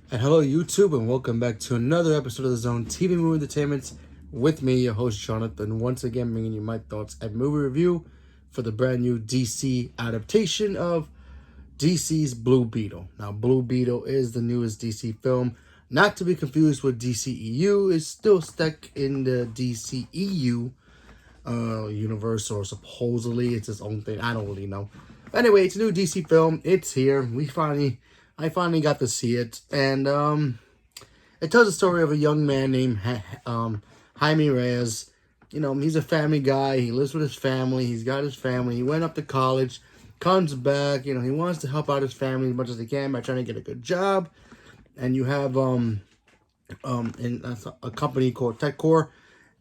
And hello, YouTube, and welcome back to another episode of the Zone TV Movie Entertainment with me, your host, Jonathan. Once again, bringing you my thoughts and movie review for the brand new DC adaptation of DC's Blue Beetle. Now, Blue Beetle is the newest DC film, not to be confused with DCEU. It's still stuck in the DCEU universe, or supposedly it's its own thing. I don't really know. But anyway, it's a new DC film. It's here. I finally got to see it, and it tells the story of a young man named Jaime Reyes. You know, he's a family guy. He lives with his family. He's got his family. He went up to college, comes back. You know, he wants to help out his family as much as he can by trying to get a good job. And you have in a company called TechCore,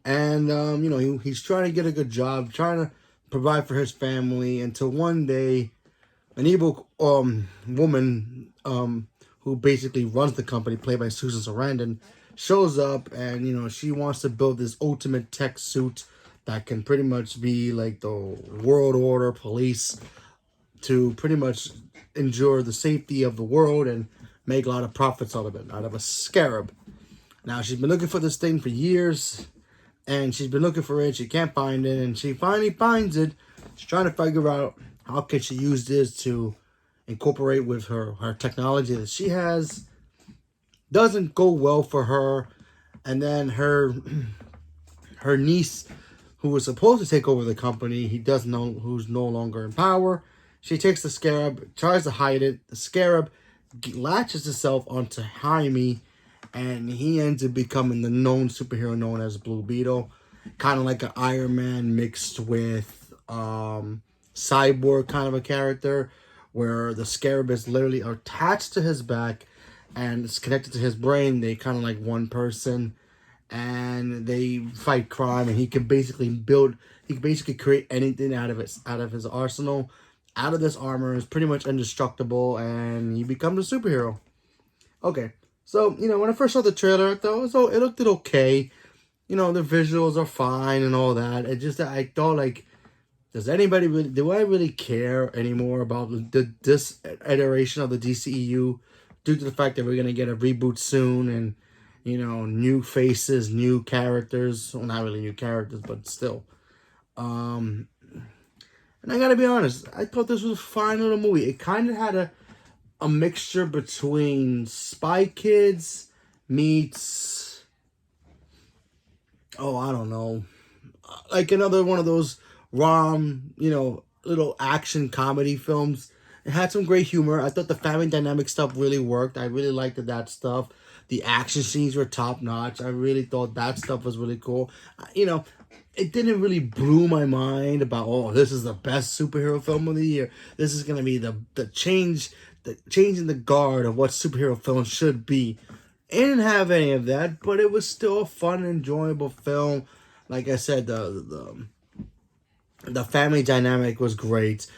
and you know, he's trying to get a good job, trying to provide for his family, until one day an evil woman who basically runs the company, played by Susan Sarandon, shows up, and you know, she wants to build this ultimate tech suit that can pretty much be like the world order police, to pretty much ensure the safety of the world and make a lot of profits out of it, out of a scarab. Now, she's been looking for this thing for years, and she's been looking for it. She can't find it, and she finally finds it. She's trying to figure out how can she use this to incorporate with her technology that she has. Doesn't go well for her, and then her niece, who was supposed to take over the company, he doesn't know, who's no longer in power. She takes the scarab, tries to hide it. The scarab latches itself onto Jaime, and he ends up becoming the known superhero known as Blue Beetle. Kind of like an Iron Man mixed with Cyborg kind of a character, where the scarab is literally attached to his back and it's connected to his brain. They kind of like one person, and they fight crime, and he can basically create anything out of his arsenal, out of this armor. Is pretty much indestructible, and he becomes a superhero. Okay, so you know, when I first saw the trailer, I thought it looked okay. You know, the visuals are fine and all that. It just, I thought, like, do I really care anymore about this iteration of the DCEU, due to the fact that we're going to get a reboot soon, and, you know, new faces, new characters. Well, not really new characters, but still. And I gotta be honest, I thought this was a fine little movie. It kind of had a mixture between Spy Kids meets, oh, I don't know, like another one of those you know, little action comedy films. It had some great humor. I thought the family dynamic stuff really worked. I really liked that stuff. The action scenes were top notch. I really thought that stuff was really cool. You know, it didn't really blow my mind about, oh, this is the best superhero film of the year. This is gonna be the change in the guard of what superhero films should be. It didn't have any of that, but it was still a fun, enjoyable film. Like I said, the family dynamic was great.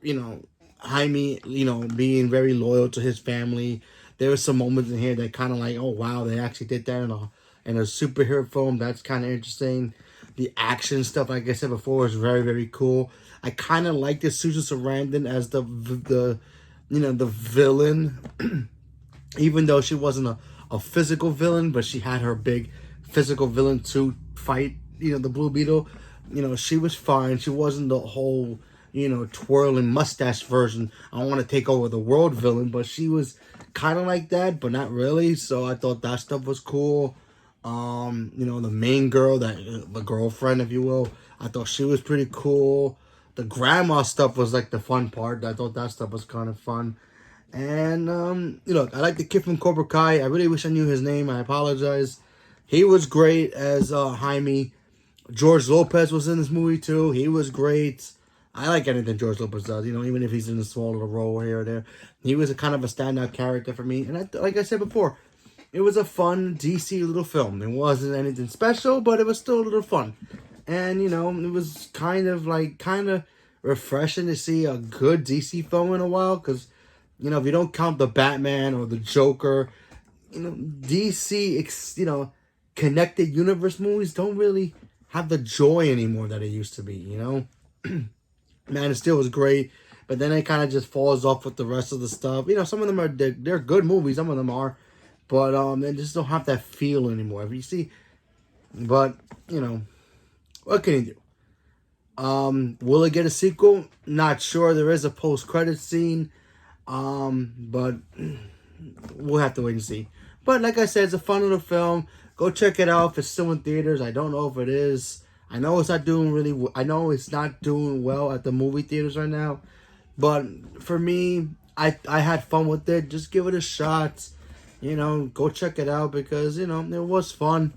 You know, Jaime, you know, being very loyal to his family. There were some moments in here that kind of like, oh wow, they actually did that in a superhero film. That's kind of interesting. The action stuff, like I said before, is very, very cool. I kind of like this Susan Sarandon as the you know, the villain, even though she wasn't a physical villain, but she had her big physical villain to fight, you know, the Blue Beetle. You know, she was fine. She wasn't the whole, you know, twirling mustache version, I want to take over the world villain, but she was kind of like that, but not really. So I thought that stuff was cool. You know, the main girl, the girlfriend, if you will, I thought she was pretty cool. The grandma stuff was like the fun part. I thought that stuff was kind of fun. And you know, I like the kid from Cobra Kai. I really wish I knew his name. I apologize. He was great as Jaime. George Lopez was in this movie too. He was great. I like anything George Lopez does, you know, even if he's in a small little role here or there. He was a kind of a standout character for me. And like I said before, it was a fun DC little film. It wasn't anything special, but it was still a little fun. And, you know, it was kind of refreshing to see a good DC film in a while. Because, you know, if you don't count the Batman or the Joker, you know, DC, you know, connected universe movies don't really have the joy anymore that it used to be, you know? Man of Steel was great. but then it kind of just falls off with the rest of the stuff. You know, some of them are they're good movies, some of them are, but they just don't have that feel anymore. If you see, but you know, what can you do? Will it get a sequel? Not sure. There is a post-credit scene, but we'll have to wait and see. But like I said, it's a fun little film. Go check it out if it's still in theaters. I don't know if it is. I know it's not doing I know it's not doing well at the movie theaters right now. But for me, I had fun with it. Just give it a shot. You know, go check it out because, you know, it was fun.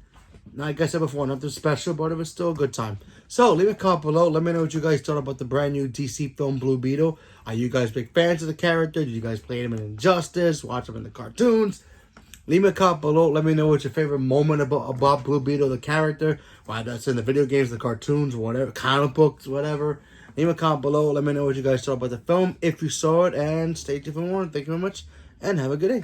Like I said before, nothing special, but it was still a good time. So, leave a comment below. Let me know what you guys thought about the brand new DC film Blue Beetle. Are you guys big fans of the character? Did you guys play him in Injustice? Watch him in the cartoons? Leave me a comment below. Let me know what's your favorite moment about Blue Beetle, the character. Why that's in the video games, the cartoons, whatever, comic books, whatever. Leave a comment below. Let me know what you guys thought about the film, if you saw it, and stay tuned for more. Thank you very much, and have a good day.